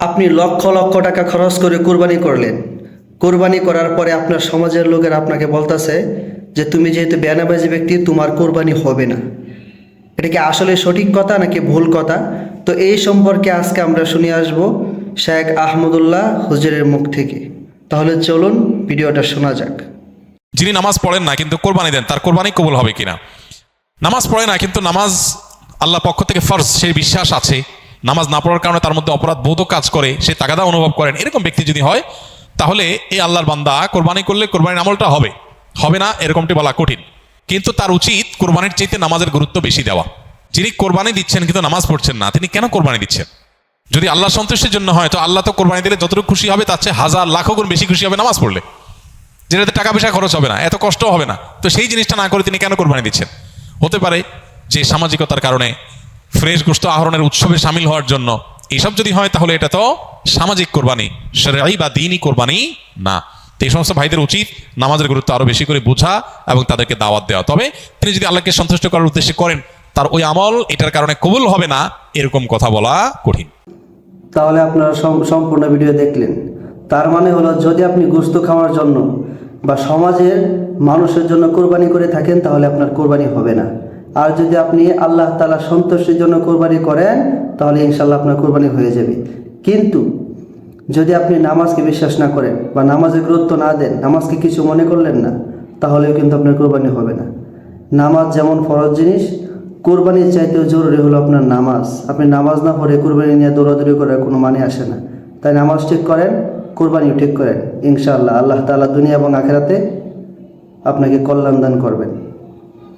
আপনি লক্ষ লক্ষ টাকা খরচ করে কোরবানি করলেন। কোরবানি করার পরে আপনার সমাজের লোকেরা আপনাকে বলতেছে যে তুমি যেহেতু বেনামাজি ব্যক্তি তোমার কোরবানি হবে না। এটা কি আসলে সঠিক কথা নাকি ভুল কথা? তো এই সম্পর্কে আজকে আমরা শুনে আসব শেখ আহমদুল্লাহ হুজুরের মুখ থেকে। তাহলে চলুন ভিডিওটা শোনা যাক। যিনি নামাজ পড়েন না কিন্তু কোরবানি দেন, তার কোরবানি কবুল হবে কিনা? নামাজ পড়ে না কিন্তু নামাজ আল্লাহ পক্ষ থেকে ফরজ, সেই বিশ্বাস আছে। নামাজ না পড়ার কারণে তার মধ্যে অপরাধ বোধও কাজ করে, সে তাগাদা অনুভব করেন, এরকম ব্যক্তি যদি হয় তাহলে এই আল্লাহর বান্দা কোরবানি করলে কোরবানির আমলটা হবে, হবে না এরকমটি বলা কঠিন। কিন্তু তার উচিত কোরবানির চাইতে নামাজের গুরুত্ব বেশি দেওয়া। যিনি কোরবানি দিচ্ছেন কিন্তু নামাজ পড়ছেন না, তিনি কেন কোরবানি দিচ্ছেন? যদি আল্লাহ সন্তুষ্টির জন্য হয় তো আল্লাহ তো কোরবানি দিলে যতটুকু খুশি হবে তার চেয়ে হাজার লাখো গুণ বেশি খুশি হবে নামাজ পড়লে, যেটাতে টাকা পয়সা খরচ হবে না, এত কষ্ট হবে না। তো সেই জিনিসটা না করে তিনি কেন কোরবানি দিচ্ছেন? হতে পারে যে সামাজিকতার কারণে, ফ্রেশ গোশত আহরণের উৎসবে সামিল হওয়ার জন্য। এইসব যদি হয় তাহলে এটা তো সামাজিক কোরবানি, শরঈ বা দ্বীনি কোরবানি না। তো এই সমস্ত ভাইদের উচিত নামাজের গুরুত্ব আরো বেশি করে বোঝা এবং তাদেরকে দাওয়াত দেওয়া। তবে তিনি যদি আল্লাহকে সন্তুষ্ট করার উদ্দেশ্যে করেন, তার ওই আমল এটার কারণে কবুল হবে না, এরকম কথা বলা কঠিন। তাহলে আপনারা সম্পূর্ণ ভিডিও দেখলেন। তার মানে হলো যদি আপনি গোশত খাওয়ার জন্য বা সমাজের মানুষের জন্য কোরবানি করে থাকেন তাহলে আপনার কোরবানি হবে না। আর যদি আপনি আল্লাহ তাআলা সন্তুষ্টির জন্য কোরবানি করেন তাহলে ইনশাল্লাহ আপনার কোরবানি হয়ে যাবে। কিন্তু যদি আপনি নামাজকে বিশ্বাস না করেন বা নামাজে গুরুত্ব না দেন, নামাজকে কিছু মনে করলেন না, তাহলেও কিন্তু আপনার কোরবানি হবে না। নামাজ যেমন ফরজ জিনিস, কোরবানির চাইতেও জরুরি হলো আপনার নামাজ। আপনি নামাজ না পড়ে কোরবানি নিয়ে দৌড়াদৌড়ি করার কোনো মানে আসে না। তাই নামাজ ঠিক করেন, কোরবানিও ঠিক করেন। ইনশাআল্লাহ আল্লাহ তাআলা দুনিয়া এবং আখিরাতে আপনাকে কল্যাণ দান করবেন।